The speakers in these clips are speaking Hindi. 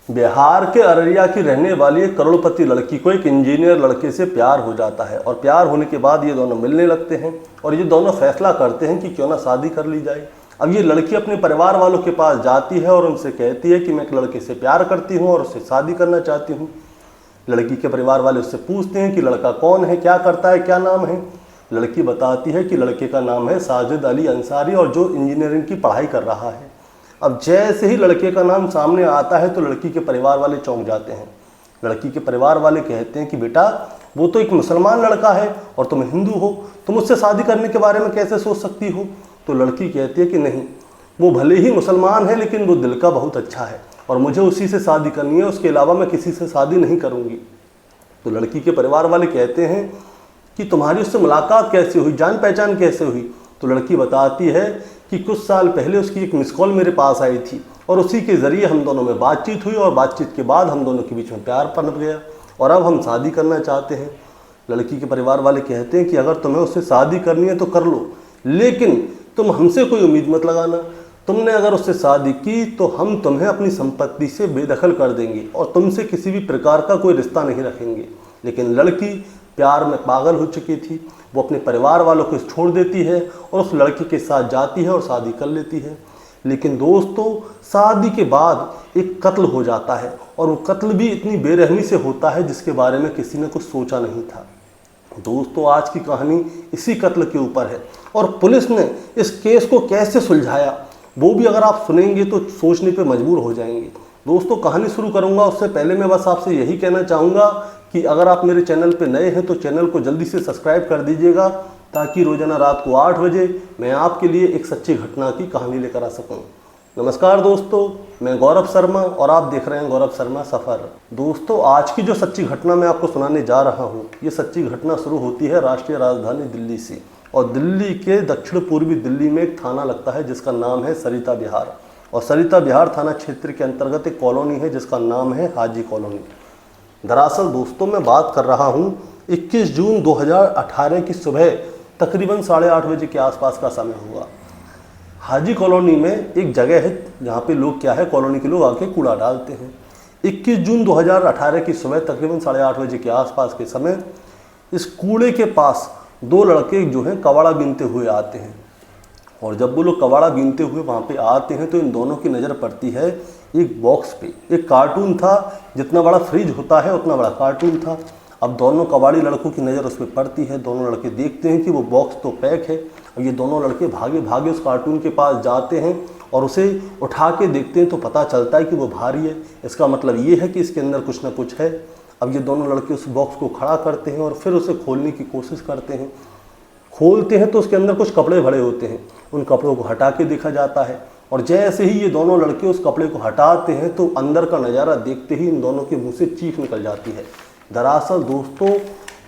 बिहार के अररिया की रहने वाली एक करोड़पति लड़की को एक इंजीनियर लड़के से प्यार हो जाता है और प्यार होने के बाद ये दोनों मिलने लगते हैं और ये दोनों फैसला करते हैं कि क्यों ना शादी कर ली जाए। अब ये लड़की अपने परिवार वालों के पास जाती है और उनसे कहती है कि मैं एक लड़के से प्यार करती हूँ और उससे शादी करना चाहती हूँ। लड़की के परिवार वाले उससे पूछते हैं कि लड़का कौन है, क्या करता है, क्या नाम है। लड़की बताती है कि लड़के का नाम है साजिद अली अंसारी और जो इंजीनियरिंग की पढ़ाई कर रहा है। अब जैसे ही लड़के का नाम सामने आता है तो लड़की के परिवार वाले चौंक जाते हैं। लड़की के परिवार वाले कहते हैं कि बेटा वो तो एक मुसलमान लड़का है और तुम हिंदू हो, तुम उससे शादी करने के बारे में कैसे सोच सकती हो। तो लड़की कहती है कि नहीं, वो भले ही मुसलमान है लेकिन वो दिल का बहुत अच्छा है और मुझे उसी से शादी करनी है, उसके अलावा मैं किसी से शादी नहीं करूँगी। तो लड़की के परिवार वाले कहते हैं कि तुम्हारी उससे मुलाकात कैसे हुई, जान पहचान कैसे हुई। तो लड़की बताती है कि कुछ साल पहले उसकी एक मिस कॉल मेरे पास आई थी और उसी के ज़रिए हम दोनों में बातचीत हुई और बातचीत के बाद हम दोनों के बीच में प्यार पनप गया और अब हम शादी करना चाहते हैं। लड़की के परिवार वाले कहते हैं कि अगर तुम्हें उससे शादी करनी है तो कर लो, लेकिन तुम हमसे कोई उम्मीद मत लगाना। तुमने अगर उससे शादी की तो हम तुम्हें अपनी संपत्ति से बेदखल कर देंगे और तुमसे किसी भी प्रकार का कोई रिश्ता नहीं रखेंगे। लेकिन लड़की प्यार में पागल हो चुकी थी, वो अपने परिवार वालों को छोड़ देती है और उस लड़के के साथ जाती है और शादी कर लेती है। लेकिन दोस्तों, शादी के बाद एक कत्ल हो जाता है और वो कत्ल भी इतनी बेरहमी से होता है जिसके बारे में किसी ने कुछ सोचा नहीं था। दोस्तों, आज की कहानी इसी कत्ल के ऊपर है और पुलिस ने इस केस को कैसे सुलझाया वो भी अगर आप सुनेंगे तो सोचने पे मजबूर हो जाएंगे। दोस्तों, कहानी शुरू करूंगा उससे पहले मैं बस आपसे यही कहना चाहूँगा कि अगर आप मेरे चैनल पे नए हैं तो चैनल को जल्दी से सब्सक्राइब कर दीजिएगा ताकि रोजाना रात को 8 बजे मैं आपके लिए एक सच्ची घटना की कहानी लेकर आ सकूं। नमस्कार दोस्तों, मैं गौरव शर्मा और आप देख रहे हैं गौरव शर्मा सफ़र। दोस्तों, आज की जो सच्ची घटना मैं आपको सुनाने जा रहा हूं, ये सच्ची घटना शुरू होती है राष्ट्रीय राजधानी दिल्ली से और दिल्ली के दक्षिण पूर्वी दिल्ली में एक थाना लगता है जिसका नाम है सरिता विहार और सरिता विहार थाना क्षेत्र के अंतर्गत एक कॉलोनी है जिसका नाम है हाजी कॉलोनी। दरअसल दोस्तों, मैं बात कर रहा हूं 21 जून 2018 की सुबह तकरीबन 8:30 बजे के आसपास का समय हुआ। हाजी कॉलोनी में एक जगह है जहां पे लोग क्या है, कॉलोनी के लोग आके कूड़ा डालते हैं। 21 जून 2018 की सुबह तकरीबन 8:30 बजे के आसपास के समय इस कूड़े के पास दो लड़के जो हैं कबाड़ा बीनते हुए आते हैं और जब वो लोग कबाड़ा बीनते हुए वहाँ पे आते हैं तो इन दोनों की नज़र पड़ती है एक बॉक्स पे। एक कार्टून था, जितना बड़ा फ्रिज होता है उतना बड़ा कार्टून था। अब दोनों कबाड़ी लड़कों की नज़र उस पर पड़ती है। दोनों लड़के देखते हैं कि वो बॉक्स तो पैक है। अब ये दोनों लड़के भागे भागे उस कार्टून के पास जाते हैं और उसे उठा के देखते हैं तो पता चलता है कि वो भारी है। इसका मतलब ये है कि इसके अंदर कुछ ना कुछ है। अब ये दोनों लड़के उस बॉक्स को खड़ा करते हैं और फिर उसे खोलने की कोशिश करते हैं। खोलते हैं तो उसके अंदर कुछ कपड़े भरे होते हैं। उन कपड़ों को हटा के देखा जाता है और जैसे ही ये दोनों लड़के उस कपड़े को हटाते हैं तो अंदर का नज़ारा देखते ही इन दोनों के मुंह से चीख निकल जाती है। दरअसल दोस्तों,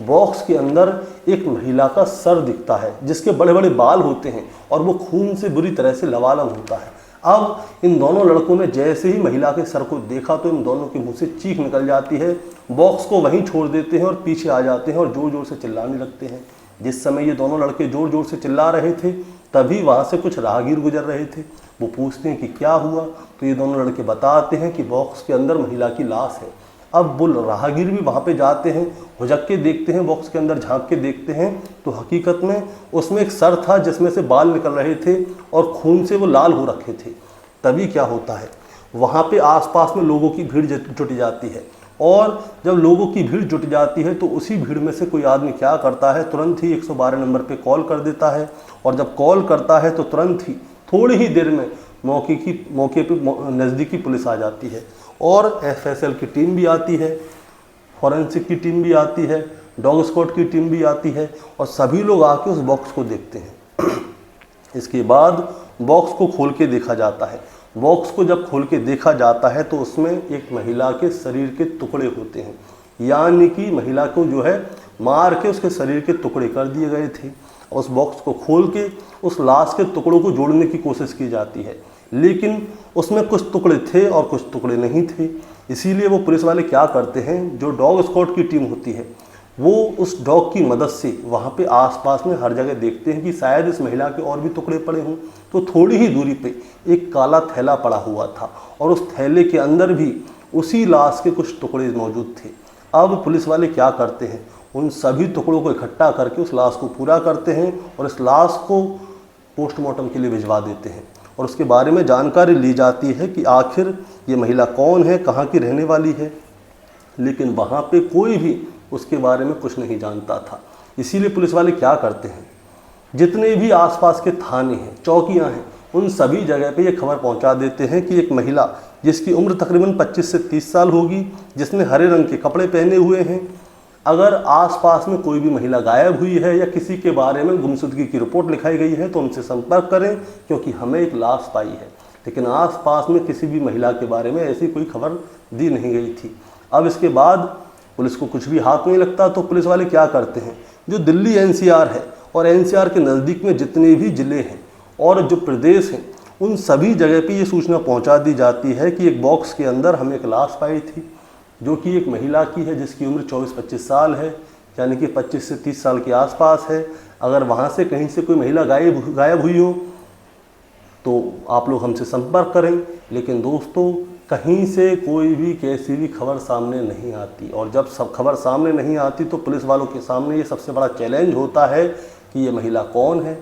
बॉक्स के अंदर एक महिला का सर दिखता है जिसके बड़े बड़े बाल होते हैं और वो खून से बुरी तरह से लबालब होता है। अब इन दोनों लड़कों ने जैसे ही महिला के सर को देखा तो इन दोनों के मुंह से चीख निकल जाती है। बॉक्स को वहीं छोड़ देते हैं और पीछे आ जाते हैं और जोर जोर से चिल्लाने लगते हैं। जिस समय ये दोनों लड़के जोर जोर से चिल्ला रहे थे तभी वहाँ से कुछ राहगीर गुजर रहे थे। वो पूछते हैं कि क्या हुआ, तो ये दोनों लड़के बताते हैं कि बॉक्स के अंदर महिला की लाश है। अब वो राहगीर भी वहाँ पे जाते हैं, हुजक के देखते हैं, बॉक्स के अंदर झांक के देखते हैं तो हकीकत में उसमें एक सर था जिसमें से बाल निकल रहे थे और खून से वो लाल हो रखे थे। तभी क्या होता है, वहाँ पे आसपास में लोगों की भीड़ जुट जाती है और जब लोगों की भीड़ जुट जाती है तो उसी भीड़ में से कोई आदमी क्या करता है, तुरंत ही 112 नंबर पे कॉल कर देता है और जब कॉल करता है तो तुरंत ही थोड़ी ही देर में मौके पे नज़दीकी पुलिस आ जाती है और एफएसएल की टीम भी आती है, फॉरेंसिक की टीम भी आती है, डॉग स्क्वाड की टीम भी आती है और सभी लोग आके उस बॉक्स को देखते हैं। इसके बाद बॉक्स को खोल के देखा जाता है। बॉक्स को जब खोल के देखा जाता है तो उसमें एक महिला के शरीर के टुकड़े होते हैं, यानी कि महिला को जो है मार के उसके शरीर के टुकड़े कर दिए गए थे। उस बॉक्स को खोल के उस लाश के टुकड़ों को जोड़ने की कोशिश की जाती है, लेकिन उसमें कुछ टुकड़े थे और कुछ टुकड़े नहीं थे। इसीलिए वो पुलिस वाले क्या करते हैं, जो डॉग स्क्वाड की टीम होती है वो उस डॉग की मदद से वहाँ पे आसपास में हर जगह देखते हैं कि शायद इस महिला के और भी टुकड़े पड़े हों। तो थोड़ी ही दूरी पे एक काला थैला पड़ा हुआ था और उस थैले के अंदर भी उसी लाश के कुछ टुकड़े मौजूद थे। अब पुलिस वाले क्या करते हैं, उन सभी टुकड़ों को इकट्ठा करके उस लाश को पूरा करते हैं और इस लाश को पोस्टमार्टम के लिए भिजवा देते हैं और उसके बारे में जानकारी ली जाती है कि आखिर ये महिला कौन है, कहाँ की रहने वाली है। लेकिन वहाँ पे कोई भी उसके बारे में कुछ नहीं जानता था। इसीलिए पुलिस वाले क्या करते हैं, जितने भी आसपास के थाने हैं, चौकियाँ हैं, उन सभी जगह पे ये खबर पहुंचा देते हैं कि एक महिला जिसकी उम्र तकरीबन 25 से 30 साल होगी, जिसने हरे रंग के कपड़े पहने हुए हैं, अगर आसपास में कोई भी महिला गायब हुई है या किसी के बारे में गुमशुदगी की रिपोर्ट लिखाई गई है तो उनसे संपर्क करें, क्योंकि हमें एक लाश पाई है। लेकिन आसपास में किसी भी महिला के बारे में ऐसी कोई खबर दी नहीं गई थी। अब इसके बाद पुलिस को कुछ भी हाथ नहीं लगता, तो पुलिस वाले क्या करते हैं, जो दिल्ली एनसीआर है और एनसीआर के नज़दीक में जितने भी ज़िले हैं और जो प्रदेश हैं, उन सभी जगह पे ये सूचना पहुंचा दी जाती है कि एक बॉक्स के अंदर हमने एक लाश पाई थी, जो कि एक महिला की है, जिसकी उम्र 24-25 साल है, यानी कि 25 से 30 साल के आसपास है। अगर वहाँ से कहीं से कोई महिला गायब हुई हो तो आप लोग हमसे संपर्क करें। लेकिन दोस्तों, कहीं से कोई भी कैसी भी खबर सामने नहीं आती, और जब सब खबर सामने नहीं आती तो पुलिस वालों के सामने ये सबसे बड़ा चैलेंज होता है कि ये महिला कौन है,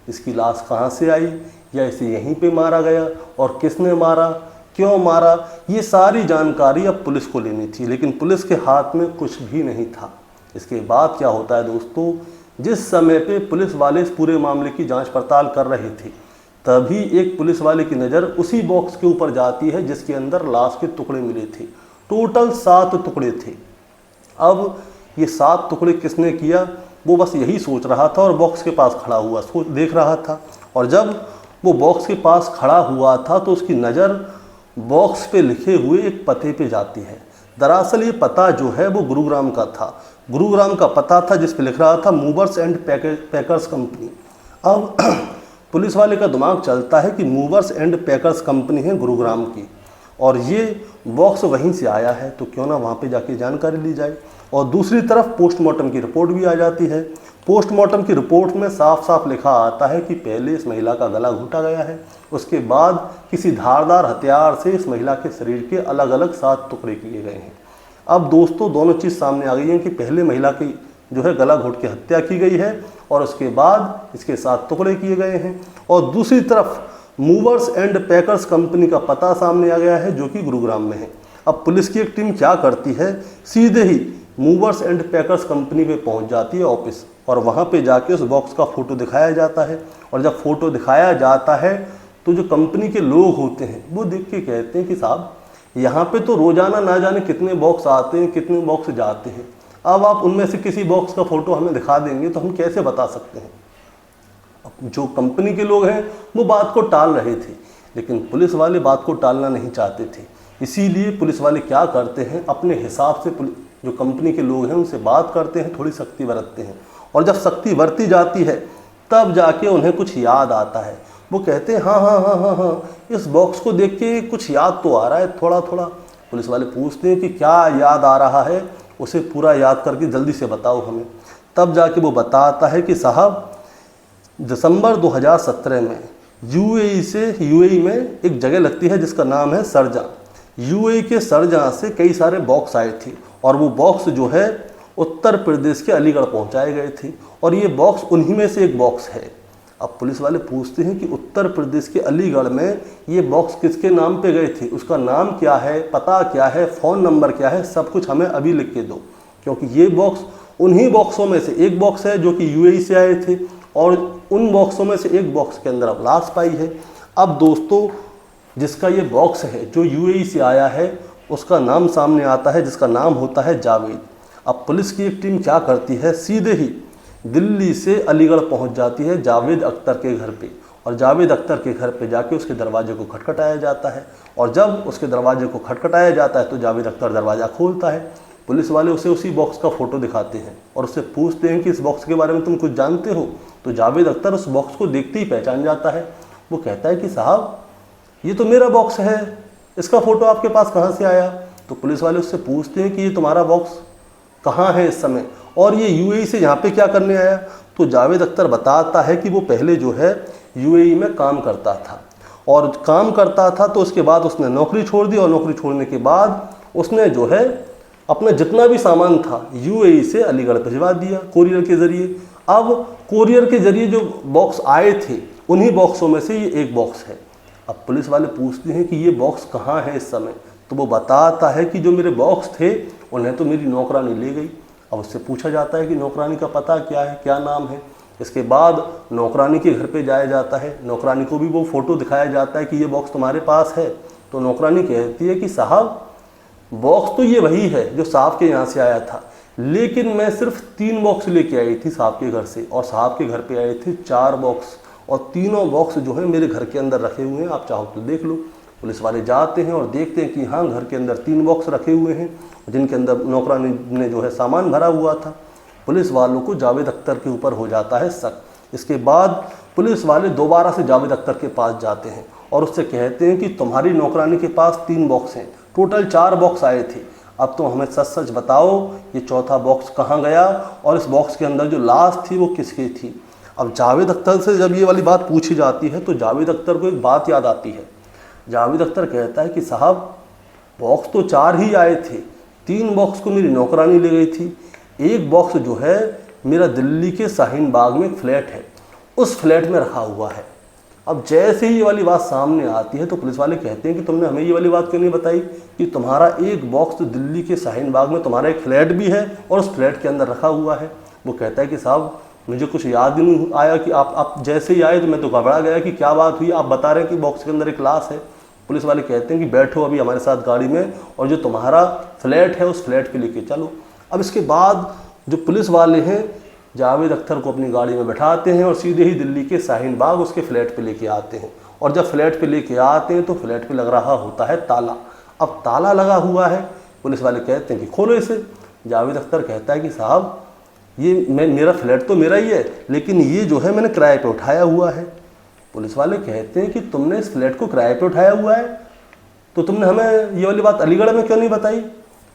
इसकी लाश कहाँ से आई, या इसे यहीं पे मारा गया, और किसने मारा, क्यों मारा, ये सारी जानकारी अब पुलिस को लेनी थी। लेकिन पुलिस के हाथ में कुछ भी नहीं था। इसके बाद क्या होता है दोस्तों, जिस समय पे पुलिस वाले इस पूरे मामले की जांच पड़ताल कर रहे थे, तभी एक पुलिस वाले की नज़र उसी बॉक्स के ऊपर जाती है जिसके अंदर लाश के टुकड़े मिले थे। टोटल 7 टुकड़े थे। अब ये 7 टुकड़े किसने किया, वो बस यही सोच रहा था और बॉक्स के पास खड़ा हुआ देख रहा था। और जब वो बॉक्स के पास खड़ा हुआ था तो उसकी नज़र बॉक्स पे लिखे हुए एक पते पे जाती है। दरअसल ये पता जो है वो गुरुग्राम का था। गुरुग्राम का पता था जिस पे लिख रहा था मूवर्स एंड पैकर्स कंपनी। अब पुलिस वाले का दिमाग चलता है कि मूवर्स एंड पैकर्स कंपनी है गुरुग्राम की, और ये बॉक्स वहीं से आया है, तो क्यों ना वहाँ पे जाके जानकारी ली जाए। और दूसरी तरफ पोस्टमार्टम की रिपोर्ट भी आ जाती है। पोस्टमार्टम की रिपोर्ट में साफ साफ लिखा आता है कि पहले इस महिला का गला घोटा गया है, उसके बाद किसी धारदार हथियार से इस महिला के शरीर के अलग अलग 7 टुकड़े किए गए हैं। अब दोस्तों, दोनों चीज़ सामने आ गई हैं कि पहले महिला की जो है गला घोट के हत्या की गई है और उसके बाद इसके 7 टुकड़े किए गए हैं, और दूसरी तरफ मूवर्स एंड पैकर्स कंपनी का पता सामने आ गया है जो कि गुरुग्राम में है। अब पुलिस की एक टीम क्या करती है, सीधे ही मूवर्स एंड पैकर्स कंपनी पे पहुंच जाती है ऑफिस, और वहां पे जाके उस बॉक्स का फ़ोटो दिखाया जाता है। और जब फ़ोटो दिखाया जाता है तो जो कंपनी के लोग होते हैं वो देख के कहते हैं कि साहब, यहाँ पे तो रोज़ाना ना जाने कितने बॉक्स आते हैं, कितने बॉक्स जाते हैं, अब आप उनमें से किसी बॉक्स का फ़ोटो हमें दिखा देंगे तो हम कैसे बता सकते हैं। अब जो कंपनी के लोग हैं वो बात को टाल रहे थे, लेकिन पुलिस वाले बात को टालना नहीं चाहते थे। इसीलिए पुलिस वाले क्या करते हैं, अपने हिसाब से जो कंपनी के लोग हैं उनसे बात करते हैं, थोड़ी सख्ती बरतते हैं, और जब सख्ती बरती जाती है तब जाके उन्हें कुछ याद आता है। वो कहते हैं हाँ हाँ हाँ हाँ हाँ, इस बॉक्स को देख के कुछ याद तो आ रहा है थोड़ा थोड़ा। पुलिस वाले पूछते हैं कि क्या याद आ रहा है, उसे पूरा याद करके जल्दी से बताओ हमें। तब जाके वो बताता है कि साहब, दिसंबर 2017 में यूएई में एक जगह लगती है जिसका नाम है शारजा। यूएई के शारजा से कई सारे बॉक्स आए थे, और वो बॉक्स जो है उत्तर प्रदेश के अलीगढ़ पहुंचाए गए थे, और ये बॉक्स उन्हीं में से एक बॉक्स है। अब पुलिस वाले पूछते हैं कि उत्तर प्रदेश के अलीगढ़ में ये बॉक्स किसके नाम पे गए थे, उसका नाम क्या है, पता क्या है, फ़ोन नंबर क्या है, सब कुछ हमें अभी लिख के दो, क्योंकि ये बॉक्स उन्हीं बॉक्सों में से एक बॉक्स है जो कि यूएई से आए थे, और उन बॉक्सों में से एक बॉक्स के अंदर अब लाश पाई है। अब दोस्तों, जिसका ये बॉक्स है जो यूएई से आया है उसका नाम सामने आता है, जिसका नाम होता है जावेद। अब पुलिस की एक टीम क्या करती है, सीधे ही दिल्ली से अलीगढ़ पहुंच जाती है जावेद अख्तर के घर पे, और जावेद अख्तर के घर पे जाके उसके दरवाजे को खटखटाया जाता है, और जब उसके दरवाजे को खटखटाया जाता है तो जावेद अख्तर दरवाज़ा खोलता है। पुलिस वाले उसे उसी बॉक्स का फ़ोटो दिखाते हैं और उससे पूछते हैं कि इस बॉक्स के बारे में तुम कुछ जानते हो, तो जावेद अख्तर उस बॉक्स को देखते ही पहचान जाता है। वो कहता है कि साहब, ये तो मेरा बॉक्स है, इसका फ़ोटो आपके पास कहाँ से आया। तो पुलिस वाले उससे पूछते हैं कि ये तुम्हारा बॉक्स कहाँ है इस समय, और ये यूएई से यहाँ पे क्या करने आया। तो जावेद अख्तर बताता है कि वो पहले जो है यूएई में काम करता था, और काम करता था। तो उसके बाद उसने नौकरी छोड़ दी और नौकरी छोड़ने के बाद उसने जो है अपना जितना भी सामान था यूएई से अलीगढ़ भिजवा दिया कोरियर के ज़रिए। अब कोरियर के ज़रिए जो बॉक्स आए थे उन्हीं बॉक्सों में से ये एक बॉक्स है। अब पुलिस वाले पूछते हैं कि ये बॉक्स कहाँ है इस समय, तो वो बताता है कि जो मेरे बॉक्स थे उन्हें तो मेरी नौकरानी ले गई। अब उससे पूछा जाता है कि नौकरानी का पता क्या है, क्या नाम है। इसके बाद नौकरानी के घर पे जाया जाता है, नौकरानी को भी वो फ़ोटो दिखाया जाता है कि ये बॉक्स तुम्हारे पास है। तो नौकरानी कहती है कि साहब बॉक्स तो ये वही है जो साहब के यहाँ से आया था, लेकिन मैं सिर्फ 3 बॉक्स लेके आई थी साहब के घर से, और साहब के घर पे आए थे 4 बॉक्स, और तीनों बॉक्स जो है मेरे घर के अंदर रखे हुए हैं, आप चाहो तो देख लो। पुलिस वाले जाते हैं और देखते हैं कि हाँ घर के अंदर 3 बॉक्स रखे हुए हैं जिनके अंदर नौकरानी ने जो है सामान भरा हुआ था। पुलिस वालों को जावेद अख्तर के ऊपर हो जाता है शक। इसके बाद पुलिस वाले दोबारा से जावेद अख्तर के पास जाते हैं और उससे कहते हैं कि तुम्हारी नौकरानी के पास 3 बॉक्स हैं, टोटल 4 बॉक्स आए थे, अब तो हमें सच सच बताओ ये चौथा बॉक्स कहाँ गया और इस बॉक्स के अंदर जो लाश थी वो किसकी थी। अब जावेद अख्तर से जब ये वाली बात पूछी जाती है तो जावेद अख्तर को एक बात याद आती है। जावेद अख्तर कहता है कि साहब बॉक्स तो 4 ही आए थे, 3 बॉक्स को मेरी नौकरानी ले गई थी, एक बॉक्स जो है मेरा दिल्ली के शाहीन बाग में एक फ्लैट है, उस फ्लैट में रखा हुआ है। अब जैसे ही ये वाली बात सामने आती है तो पुलिस वाले कहते हैं कि तुमने हमें ये वाली बात क्यों नहीं बताई कि तुम्हारा एक बॉक्स तो दिल्ली के शाहीन बाग में तुम्हारा एक फ्लैट भी है और उस फ्लैट के अंदर रखा हुआ है। वो कहता है कि साहब मुझे कुछ याद ही नहीं आया कि आप जैसे ही आए तो मैं तो घबरा गया कि क्या बात हुई, आप बता रहे हैं कि बॉक्स के अंदर एक लाश है। पुलिस वाले कहते हैं कि बैठो अभी हमारे साथ गाड़ी में और जो तुम्हारा फ्लैट है उस फ्लैट पे लेके चलो। अब इसके बाद जो पुलिस वाले हैं जावेद अख्तर को अपनी गाड़ी में बैठाते हैं और सीधे ही दिल्ली के शाहीन बाग उसके फ्लैट पे लेके आते हैं। और जब फ्लैट पे लेके आते हैं तो फ्लैट पे लग रहा होता है ताला। अब ताला लगा हुआ है, पुलिस वाले कहते हैं कि खोलो इसे। जावेद अख्तर कहता है कि साहब ये मेरा फ्लैट तो मेरा ही है, लेकिन ये जो है मैंने किराए पे उठाया हुआ है। पुलिस वाले कहते हैं कि तुमने इस फ्लैट को किराए पे उठाया हुआ है, तो तुमने हमें ये वाली बात अलीगढ़ में क्यों नहीं बताई।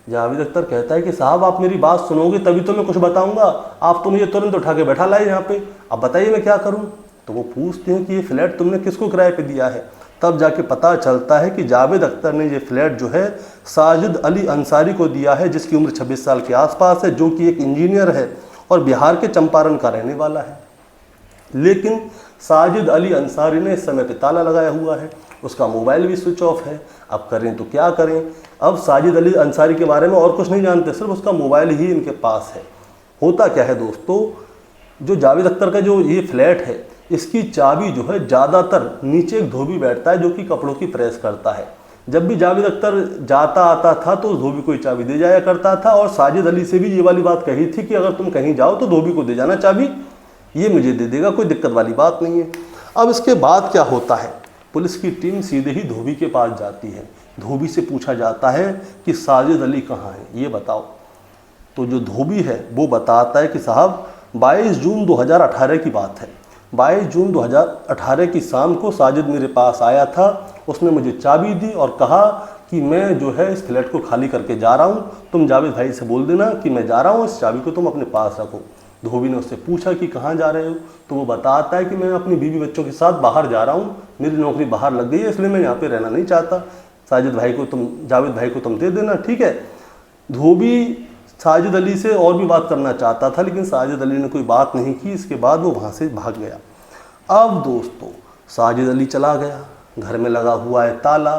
जावेद अख्तर कहता है कि साहब आप मेरी बात सुनोगे तभी तो मैं कुछ बताऊंगा, आप तो मुझे तुरंत उठा के बैठा लाए यहाँ पे, अब बताइए मैं क्या करूँ। तो वो पूछते हैं कि ये फ्लैट तुमने किसको किराए पे दिया है। तब जाके पता चलता है कि जावेद अख्तर ने ये फ्लैट जो है साजिद अली अंसारी को दिया है, जिसकी उम्र 26 साल के आसपास है, जो कि एक इंजीनियर है और बिहार के चंपारण का रहने वाला है। लेकिन साजिद अली अंसारी ने इस समय पे ताला लगाया हुआ है, उसका मोबाइल भी स्विच ऑफ है। अब करें तो क्या करें। अब साजिद अली अंसारी के बारे में और कुछ नहीं जानते, सिर्फ उसका मोबाइल ही इनके पास है। होता क्या है दोस्तों, जो जावेद अख्तर का जो ये फ्लैट है इसकी चाबी जो है ज़्यादातर नीचे एक धोबी बैठता है जो कि कपड़ों की प्रेस करता है। जब भी जावेद अख्तर जाता आता था तो उस धोबी को ये चाबी दे जाया करता था और साजिद अली से भी ये वाली बात कही थी कि अगर तुम कहीं जाओ तो धोबी को दे जाना चाबी, ये मुझे दे देगा, कोई दिक्कत वाली बात नहीं है। अब इसके बाद क्या होता है, पुलिस की टीम सीधे ही धोबी के पास जाती है। धोबी से पूछा जाता है कि साजिद अली कहाँ है, ये बताओ। तो जो धोबी है वो बताता है कि साहब 22 जून 2018 की बात है। 22 जून 2018 की शाम को साजिद मेरे पास आया था, उसने मुझे चाबी दी और कहा कि मैं जो है इस फ्लैट को खाली करके जा रहा हूँ, तुम जावेद भाई से बोल देना कि मैं जा रहा हूँ, इस चाबी को तुम अपने पास रखो। धोबी ने उससे पूछा कि कहाँ जा रहे हो, तो वो बताता है कि मैं अपनी बीवी बच्चों के साथ बाहर जा रहा हूँ, मेरी नौकरी बाहर लग गई है इसलिए मैं यहाँ पे रहना नहीं चाहता, साजिद भाई को तुम जावेद भाई को तुम दे देना, ठीक है। धोबी साजिद अली से और भी बात करना चाहता था लेकिन साजिद अली ने कोई बात नहीं की। इसके बाद वो वहाँ से भाग गया। अब दोस्तों साजिद अली चला गया, घर में लगा हुआ है ताला।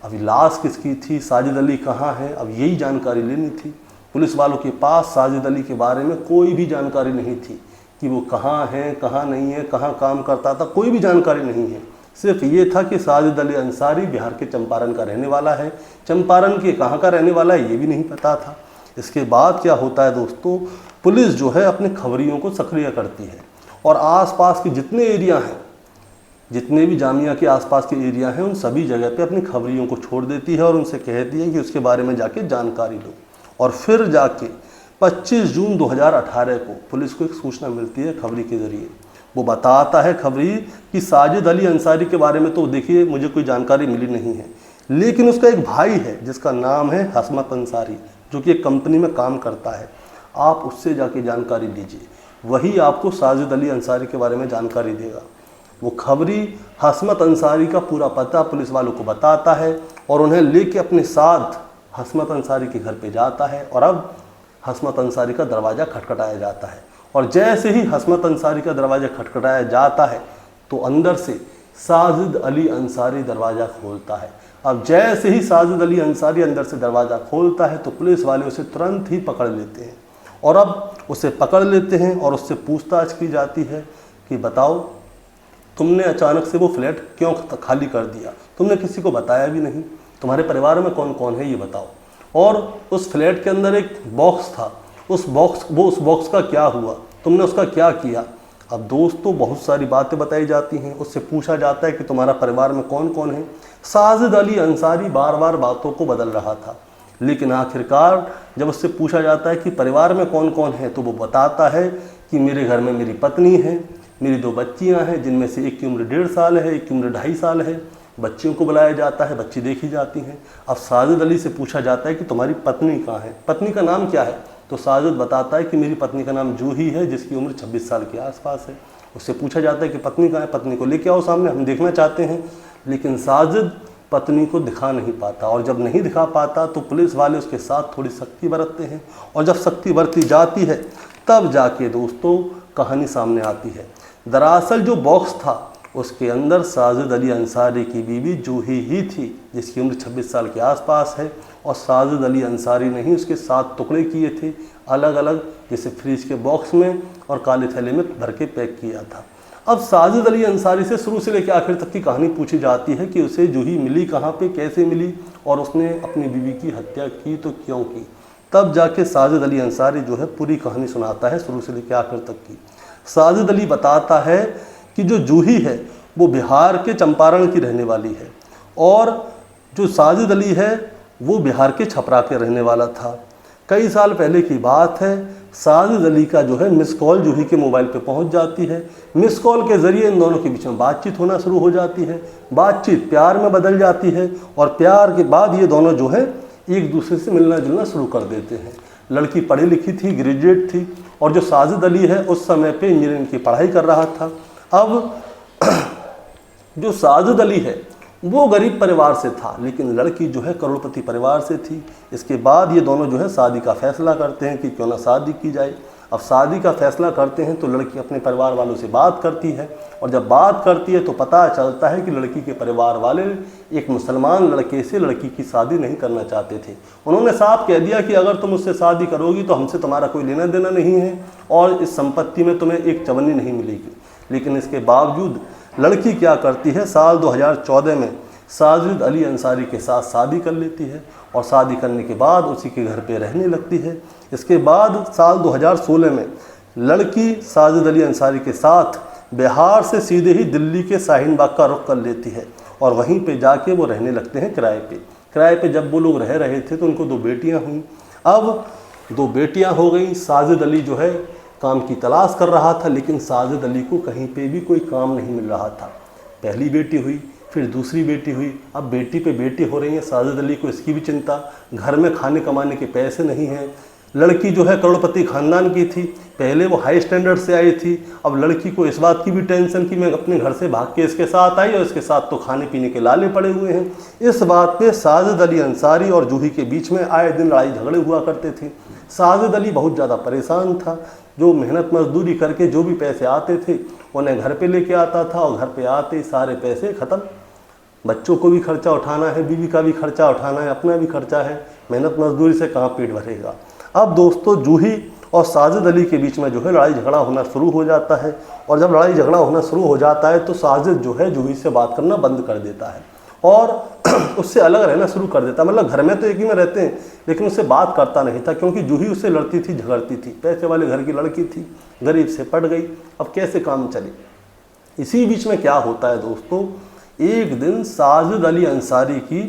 अभी लाश किसकी थी, साजिद अली कहाँ है, अब यही जानकारी लेनी थी। पुलिस वालों के पास साजिद अली के बारे में कोई भी जानकारी नहीं थी कि वो कहाँ है, कहाँ नहीं है, कहाँ काम करता था, कोई भी जानकारी नहीं है। सिर्फ ये था कि साजिद अली अंसारी बिहार के चंपारण का रहने वाला है, चंपारण के कहाँ का रहने वाला है ये भी नहीं पता था। इसके बाद क्या होता है दोस्तों, पुलिस जो है अपने खबरियों को सक्रिय करती है और आसपास के जितने एरिया हैं, जितने भी जामिया के आसपास के एरिया हैं, उन सभी जगह पे अपनी खबरियों को छोड़ देती है और उनसे कहती है कि उसके बारे में जाके जानकारी लो। और फिर जाके 25 जून 2018 को पुलिस को एक सूचना मिलती है खबरी के ज़रिए। वो बताता है खबरी कि साजिद अली अंसारी के बारे में तो देखिए मुझे कोई जानकारी मिली नहीं है, लेकिन उसका एक भाई है जिसका नाम है हसमत अंसारी, जो कि एक कंपनी में काम करता है, आप उससे जाके जानकारी लीजिए, वही आपको साजिद अली अंसारी के बारे में जानकारी देगा। वो खबरी हसमत अंसारी का पूरा पता पुलिस वालों को बताता है और उन्हें लेके अपने साथ हसमत अंसारी के घर पे जाता है। और अब हसमत अंसारी का दरवाज़ा खटखटाया जाता है और जैसे ही हसमत अंसारी का दरवाज़ा खटखटाया जाता है तो अंदर से साजिद अली अंसारी दरवाज़ा खोलता है। अब जैसे ही साजिद अली अंसारी अंदर से दरवाज़ा खोलता है तो पुलिस वाले उसे तुरंत ही पकड़ लेते हैं और अब उसे पकड़ लेते हैं और उससे पूछताछ की जाती है कि बताओ, तुमने अचानक से वो फ्लैट क्यों खाली कर दिया? तुमने किसी को बताया भी नहीं, तुम्हारे परिवार में कौन कौन है ये बताओ। और उस फ्लैट के अंदर एक बॉक्स था, उस बॉक्स का क्या हुआ, तुमने उसका क्या किया? अब दोस्तों बहुत सारी बातें बताई जाती हैं, उससे पूछा जाता है कि तुम्हारा परिवार में कौन कौन है। साजिद अली अंसारी बार बार बातों को बदल रहा था, लेकिन आखिरकार जब उससे पूछा जाता है कि परिवार में कौन कौन है तो वो बताता है कि मेरे घर में मेरी पत्नी है, मेरी 2 बच्चियां हैं जिनमें से एक की उम्र 1.5 साल है, एक की उम्र 2.5 साल है। बच्चियों को बुलाया जाता है, बच्ची देखी जाती हैं। अब साजिद अली से पूछा जाता है कि तुम्हारी पत्नी कहाँ है, पत्नी का नाम क्या है? तो साजिद बताता है कि मेरी पत्नी का नाम जूही है जिसकी उम्र 26 साल के आसपास है। उससे पूछा जाता है कि पत्नी कहाँ है, पत्नी को लेके आओ सामने, हम देखना चाहते हैं। लेकिन साजिद पत्नी को दिखा नहीं पाता और जब नहीं दिखा पाता तो पुलिस वाले उसके साथ थोड़ी सख्ती बरतते हैं और जब सख्ती बरती जाती है तब जाके दोस्तों कहानी सामने आती है। दरअसल जो बॉक्स था उसके अंदर साजिद अली अंसारी की बीवी जूही ही थी जिसकी उम्र 26 साल के आसपास है और साजिद अली अंसारी ने ही उसके 7 टुकड़े किए थे, अलग अलग, जैसे फ्रिज के बॉक्स में और काले थैले में भर के पैक किया था। अब साजिद अली अंसारी से शुरू से लेकर आखिर तक की कहानी पूछी जाती है कि उसे जूही मिली कहाँ पे, कैसे मिली और उसने अपनी बीवी की हत्या की तो क्यों की। तब जाके साजिद अली अंसारी जो है पूरी कहानी सुनाता है शुरू से लेकर आखिर तक की। साजिद अली बताता है कि जो जूही है वो बिहार के चंपारण की रहने वाली है और जो साजिद अली है वो बिहार के छपरा के रहने वाला था। कई साल पहले की बात है, साजिद अली का जो है मिस कॉल जूही के मोबाइल पे पहुंच जाती है। मिस कॉल के ज़रिए इन दोनों के बीच में बातचीत होना शुरू हो जाती है, बातचीत प्यार में बदल जाती है और प्यार के बाद ये दोनों जो है एक दूसरे से मिलना जुलना शुरू कर देते हैं। लड़की पढ़ी लिखी थी, ग्रेजुएट थी और जो साजिद अली है उस समय पे इंजीनियरिंग की पढ़ाई कर रहा था। अब जो साजिद अली है वो गरीब परिवार से था लेकिन लड़की जो है करोड़पति परिवार से थी। इसके बाद ये दोनों जो है शादी का फैसला करते हैं कि क्यों ना शादी की जाए। अब शादी का फैसला करते हैं तो लड़की अपने परिवार वालों से बात करती है और जब बात करती है तो पता चलता है कि लड़की के परिवार वाले एक मुसलमान लड़के से लड़की की शादी नहीं करना चाहते थे। उन्होंने साफ कह दिया कि अगर तुम उससे शादी करोगी तो हमसे तुम्हारा कोई लेना देना नहीं है और इस संपत्ति में तुम्हें एक चवन्नी नहीं मिलेगी। लेकिन इसके बावजूद लड़की क्या करती है, साल 2014 में साजिद अली अंसारी के साथ शादी कर लेती है और शादी करने के बाद उसी के घर पे रहने लगती है। इसके बाद साल 2016 में लड़की साजिद अली अंसारी के साथ बिहार से सीधे ही दिल्ली के शाहीन बाग का रुख कर लेती है और वहीं पे जाके वो रहने लगते हैं किराए पे। किराए पे जब वो लोग रह रहे थे तो उनको 2 बेटियां हुई। अब 2 बेटियां हो गई। साजिद अली जो है काम की तलाश कर रहा था लेकिन साजिद अली को कहीं पे भी कोई काम नहीं मिल रहा था। पहली बेटी हुई, फिर दूसरी बेटी हुई, अब बेटी पे बेटी हो रही है। साजिद अली को इसकी भी चिंता, घर में खाने कमाने के पैसे नहीं हैं। लड़की जो है करोड़पति खानदान की थी, पहले वो हाई स्टैंडर्ड से आई थी। अब लड़की को इस बात की भी टेंशन कि मैं अपने घर से भाग के इसके साथ आई और इसके साथ तो खाने पीने के लाले पड़े हुए हैं। इस बात पे साजिद अली अंसारी और जूही के बीच में आए दिन लड़ाई झगड़े हुआ करते थे। साजिद अली बहुत ज़्यादा परेशान था, जो मेहनत मजदूरी करके जो भी पैसे आते थे उन्हें घर पे लेके आता था और घर पे आते ही सारे पैसे ख़त्म। बच्चों को भी खर्चा उठाना है, बीवी का भी खर्चा उठाना है, अपना भी खर्चा है, मेहनत मजदूरी से कहाँ पेट भरेगा। अब दोस्तों जूही और साजिद अली के बीच में जो है लड़ाई झगड़ा होना शुरू हो जाता है और जब लड़ाई झगड़ा होना शुरू हो जाता है तो साजिद जो है जूही से बात करना बंद कर देता है और उससे अलग रहना शुरू कर देता है। मतलब घर में तो एक ही में रहते हैं लेकिन उससे बात करता नहीं था क्योंकि जूही उससे लड़ती थी, झगड़ती थी। पैसे वाले घर की लड़की थी, गरीब से पट गई, अब कैसे काम चले। इसी बीच में क्या होता है दोस्तों, एक दिन साजिद अली अंसारी की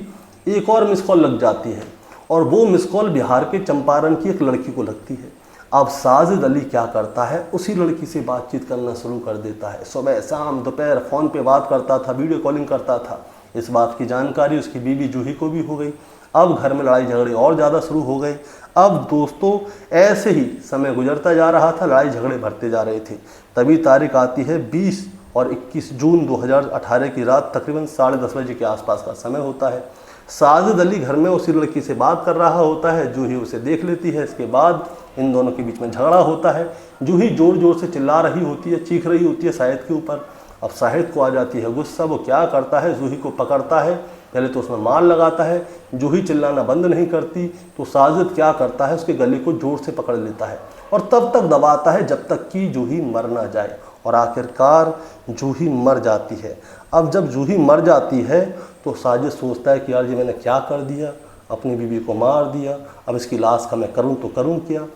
एक और मिस कॉल लग जाती है और वो मिस कॉल बिहार के चंपारण की एक लड़की को लगती है। अब साजिद अली क्या करता है, उसी लड़की से बातचीत करना शुरू कर देता है। सुबह शाम दोपहर फ़ोन पे बात करता था, वीडियो कॉलिंग करता था। इस बात की जानकारी उसकी बीवी जूही को भी हो गई। अब घर में लड़ाई झगड़े और ज़्यादा शुरू हो गए। अब दोस्तों ऐसे ही समय गुजरता जा रहा था, लड़ाई झगड़े बढ़ते जा रहे थे। तभी तारीख आती है 20 और 21 जून 2018 की रात तकरीबन 10:30 बजे के आसपास का समय होता है। साजिद अली घर में उसी लड़की से बात कर रहा होता है। जूही उसे देख लेती है। इसके बाद इन दोनों के बीच में झगड़ा होता है। जूही ज़ोर ज़ोर से चिल्ला रही होती है, चीख रही होती है शाहिद के ऊपर। अब शाहिद को आ जाती है गुस्सा। वो क्या करता है, जूही को पकड़ता है। पहले तो उसमें मार लगाता है। जूही चिल्लाना बंद नहीं करती तो साजिद क्या करता है, उसके गले को जोर से पकड़ लेता है और तब तक दबाता है जब तक कि जूही मर ना जाए। और आखिरकार जूही मर जाती है। अब जब जूही मर जाती है तो साजिद सोचता है कि यार ये मैंने क्या कर दिया, अपनी बीवी को मार दिया, अब इसकी लाश का मैं करूं तो करूं क्या।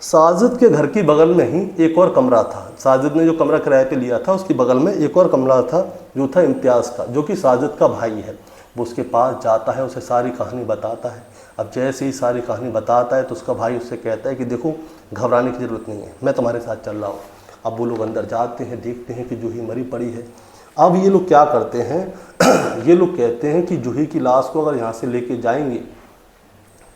साजिद के घर की बगल में ही एक और कमरा था। साजिद ने जो कमरा किराए पे लिया था उसकी बगल में एक और कमरा था जो था इम्तियाज़ का, जो कि साजिद का भाई है। वो उसके पास जाता है, उसे सारी कहानी बताता है। अब जैसे ही सारी कहानी बताता है तो उसका भाई उससे कहता है कि देखो घबराने की ज़रूरत नहीं है, मैं तुम्हारे साथ चल रहा हूँ। अब वो लोग अंदर जाते हैं, देखते हैं कि जूही मरी पड़ी है। अब ये लोग क्या करते हैं ये लोग कहते हैं कि जूही की लाश को अगर यहाँ से लेके जाएंगे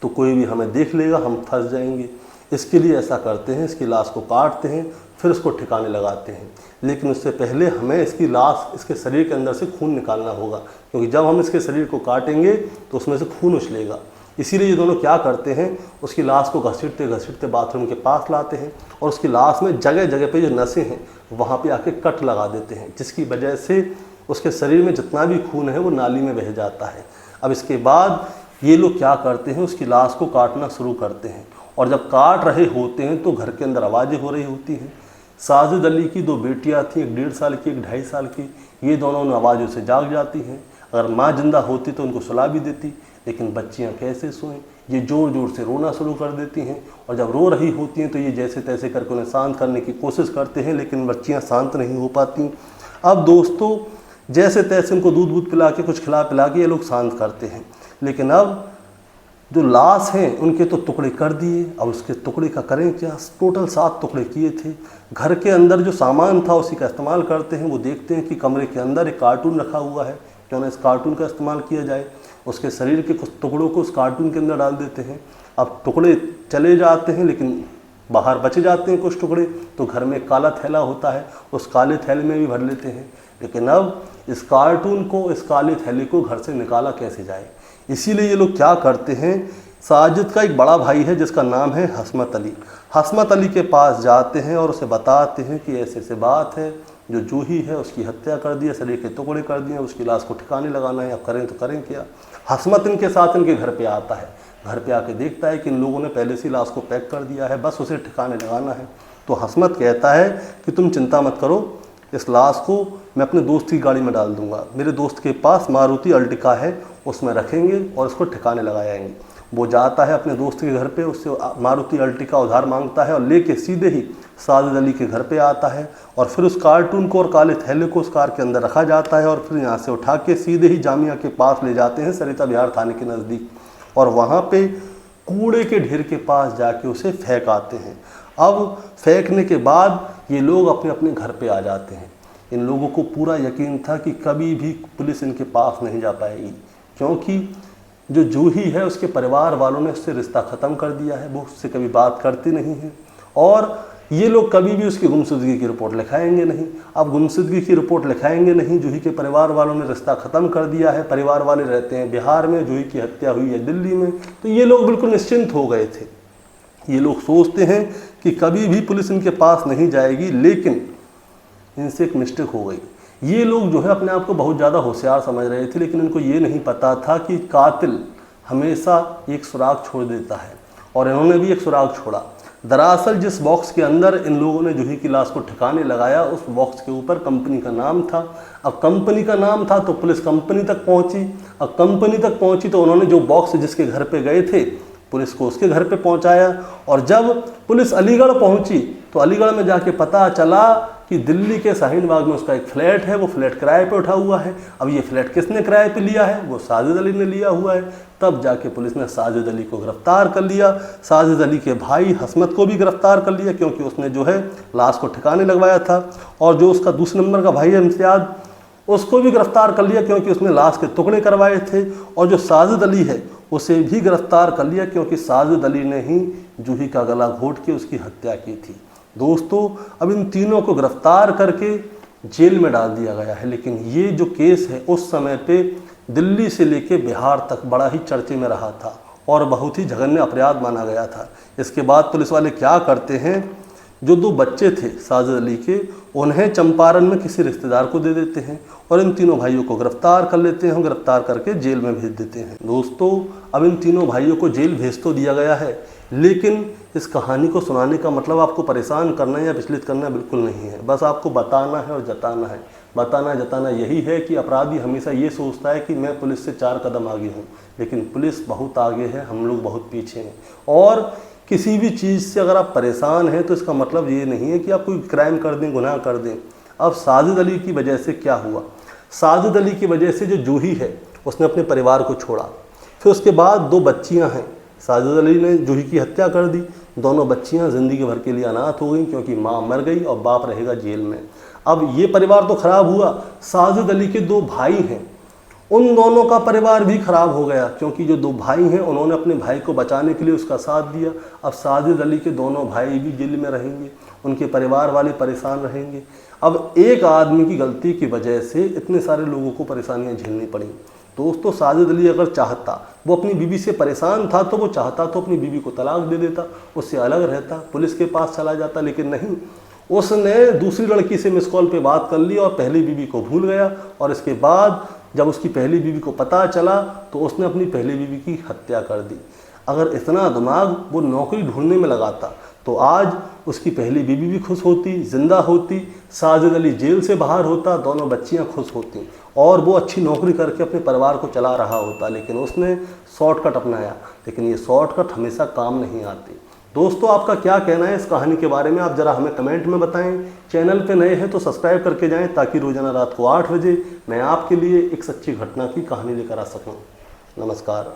तो कोई भी हमें देख लेगा, हम फंस जाएंगे। इसके लिए ऐसा करते हैं, इसकी लाश को काटते हैं, फिर उसको ठिकाने लगाते हैं। लेकिन उससे पहले हमें इसकी लाश, इसके शरीर के अंदर से खून निकालना होगा, क्योंकि जब हम इसके शरीर को काटेंगे तो उसमें से खून उछलेगा। इसीलिए ये दोनों क्या करते हैं, उसकी लाश को घसीटते घसीटते बाथरूम के पास लाते हैं और उसकी लाश में जगह जगह पे जो नसें हैं वहाँ पे आके कट लगा देते हैं, जिसकी वजह से उसके शरीर में जितना भी खून है वो नाली में बह जाता है। अब इसके बाद ये लोग क्या करते हैं, उसकी लाश को काटना शुरू करते हैं और जब काट रहे होते हैं तो घर के अंदर आवाज़ें हो रही होती हैं। साजिद अली की 2 बेटियां थीं, एक 1.5 साल की, एक 2.5 साल की। ये दोनों उन आवाज़ों से जाग जाती हैं। अगर माँ जिंदा होती तो उनको सुला भी देती, लेकिन बच्चियां कैसे सोएं। ये ज़ोर ज़ोर से रोना शुरू कर देती हैं और जब रो रही होती हैं तो ये जैसे तैसे करके उन्हें शांत करने की कोशिश करते हैं, लेकिन बच्चियाँ शांत नहीं हो पाती। अब दोस्तों जैसे तैसे उनको दूध वूध पिला के, कुछ खिला पिला के ये लोग शांत करते हैं, लेकिन अब जो लाश हैं उनके तो टुकड़े कर दिए। अब उसके टुकड़े का करें क्या, टोटल 7 टुकड़े किए थे। घर के अंदर जो सामान था उसी का इस्तेमाल करते हैं। वो देखते हैं कि कमरे के अंदर एक कार्टून रखा हुआ है, क्यों ना इस कार्टून का इस्तेमाल किया जाए। उसके शरीर के कुछ टुकड़ों को उस कार्टून के अंदर डाल देते हैं। अब टुकड़े चले जाते हैं लेकिन बाहर बच जाते हैं कुछ टुकड़े, तो घर में काला थैला होता है, उस काले थैले में भी भर लेते हैं। लेकिन अब इस कार्टून को, इस काले थैले को घर से निकाला कैसे जाए, इसीलिए ये लोग क्या करते हैं, साजिद का एक बड़ा भाई है जिसका नाम है हसमत अली। हसमत अली के पास जाते हैं और उसे बताते हैं कि ऐसे ऐसे बात है, जो जूही है उसकी हत्या कर दी है, शरीर के टुकड़े कर दिए, उसकी लाश को ठिकाने लगाना है, अब करें तो करें क्या। हसमत इनके साथ इनके घर पे आता है। घर पे आके देखता है कि इन लोगों ने पहले से लाश को पैक कर दिया है, बस उसे ठिकाने लगाना है। तो हसमत कहता है कि तुम चिंता मत करो, इस लाश को मैं अपने दोस्त की गाड़ी में डाल दूंगा। मेरे दोस्त के पास मारुति अर्टिका है, उसमें रखेंगे और उसको ठिकाने लगाएंगे। वो जाता है अपने दोस्त के घर पे, उससे मारुति अर्टिका उधार मांगता है और लेके सीधे ही साजिद अली के घर पे आता है और फिर उस कार्टून को और काले थैले को उस कार के अंदर रखा जाता है और फिर यहाँ से उठा के सीधे ही जामिया के पास ले जाते हैं, सरिता बिहार थाने के नज़दीक, और वहाँ पे कूड़े के ढेर के पास जाके उसे फेंक आते हैं। अब फेंकने के बाद ये लोग अपने अपने घर पे आ जाते हैं। इन लोगों को पूरा यकीन था कि कभी भी पुलिस इनके पास नहीं जा पाएगी, क्योंकि जो जूही है उसके परिवार वालों ने उससे रिश्ता ख़त्म कर दिया है, वो उससे कभी बात करती नहीं है और ये लोग कभी भी उसकी गुमशुदगी की रिपोर्ट लिखाएंगे नहीं। अब गुमशुदगी की रिपोर्ट लिखाएंगे नहीं, जूही के परिवार वालों ने रिश्ता ख़त्म कर दिया है, परिवार वाले रहते हैं बिहार में, जूही की हत्या हुई है दिल्ली में, तो ये लोग बिल्कुल निश्चिंत हो गए थे। ये लोग सोचते हैं कि कभी भी पुलिस इनके पास नहीं जाएगी, लेकिन इनसे एक मिस्टेक हो गई। ये लोग जो है अपने आप को बहुत ज़्यादा होशियार समझ रहे थे, लेकिन इनको ये नहीं पता था कि कातिल हमेशा एक सुराग छोड़ देता है और इन्होंने भी एक सुराग छोड़ा। दरअसल जिस बॉक्स के अंदर इन लोगों ने जूही की लाश को ठिकाने लगाया, उस बॉक्स के ऊपर कंपनी का नाम था। अब कंपनी का नाम था तो पुलिस कंपनी तक पहुंची। अब कंपनी तक पहुंची तो उन्होंने जो बॉक्स जिसके घर पे गए थे पुलिस को उसके घर पे पहुंचाया, और जब पुलिस अलीगढ़ पहुंची तो अलीगढ़ में जाके पता चला कि दिल्ली के शाहीन बाग में उसका एक फ्लैट है, वो फ्लैट किराए पे उठा हुआ है। अब ये फ्लैट किसने किराए पे लिया है, वो साजिद अली ने लिया हुआ है। तब जाके पुलिस ने साजिद अली को गिरफ्तार कर लिया। साजिद अली के भाई हसमत को भी गिरफ्तार कर लिया, क्योंकि उसने जो है लाश को ठिकाने लगवाया था, और जो उसका दूसरे नंबर का भाई है इम्तियाज़, उसको भी गिरफ्तार कर लिया क्योंकि उसने लाश के टुकड़े करवाए थे, और जो साजिद अली है उसे भी गिरफ्तार कर लिया क्योंकि साजिद अली ने ही जूही का गला घोंट के उसकी हत्या की थी। दोस्तों अब इन तीनों को गिरफ्तार करके जेल में डाल दिया गया है। लेकिन ये जो केस है उस समय पे दिल्ली से लेके बिहार तक बड़ा ही चर्चे में रहा था और बहुत ही जघन्य अपराध माना गया था। इसके बाद पुलिस वाले क्या करते हैं, जो 2 बच्चे थे साजिद अली के, उन्हें चंपारण में किसी रिश्तेदार को दे देते हैं और इन तीनों भाइयों को गिरफ्तार कर लेते हैं। गिरफ्तार करके जेल में भेज देते हैं। दोस्तों, अब इन तीनों भाइयों को जेल भेज तो दिया गया है, लेकिन इस कहानी को सुनाने का मतलब आपको परेशान करना या विचलित करना बिल्कुल नहीं है। बस आपको बताना है और जताना है। बताना जताना यही है कि अपराधी हमेशा ये सोचता है कि मैं पुलिस से 4 कदम आगे हूँ, लेकिन पुलिस बहुत आगे है, हम लोग बहुत पीछे हैं। और किसी भी चीज़ से अगर आप परेशान हैं तो इसका मतलब ये नहीं है कि आप कोई क्राइम कर दें, गुनाह कर दें। अब साजिद अली की वजह से क्या हुआ, साजिद अली की वजह से जो जूही है उसने अपने परिवार को छोड़ा। फिर उसके बाद 2 बच्चियां हैं, साजिद अली ने जूही की हत्या कर दी। दोनों बच्चियां ज़िंदगी भर के लिए अनाथ हो गई क्योंकि माँ मर गई और बाप रहेगा जेल में। अब ये परिवार तो ख़राब हुआ, साजिद अली के 2 भाई हैं, उन दोनों का परिवार भी खराब हो गया क्योंकि जो 2 भाई हैं उन्होंने अपने भाई को बचाने के लिए उसका साथ दिया। अब साजिद अली के दोनों भाई भी जेल में रहेंगे, उनके परिवार वाले परेशान रहेंगे। अब एक आदमी की गलती की वजह से इतने सारे लोगों को परेशानियां झेलनी पड़ी। दोस्तों, साजिद अली अगर चाहता, वो अपनी बीवी से परेशान था तो वो चाहता तो अपनी बीवी को तलाक दे देता, उससे अलग रहता, पुलिस के पास चला जाता। लेकिन नहीं, उसने दूसरी लड़की से मिस कॉल पे बात कर ली और पहली बीवी को भूल गया। और इसके बाद जब उसकी पहली बीवी को पता चला तो उसने अपनी पहली बीवी की हत्या कर दी। अगर इतना दिमाग वो नौकरी ढूंढने में लगाता तो आज उसकी पहली बीवी भी खुश होती, जिंदा होती, साजिद अली जेल से बाहर होता, दोनों बच्चियां खुश होती और वो अच्छी नौकरी करके अपने परिवार को चला रहा होता। लेकिन उसने शॉर्टकट अपनाया, लेकिन ये शॉर्टकट हमेशा काम नहीं आती। दोस्तों, आपका क्या कहना है इस कहानी के बारे में, आप ज़रा हमें कमेंट में बताएं। चैनल पे नए हैं तो सब्सक्राइब करके जाएं ताकि रोजाना रात को 8 बजे मैं आपके लिए एक सच्ची घटना की कहानी लेकर आ सकूं। नमस्कार।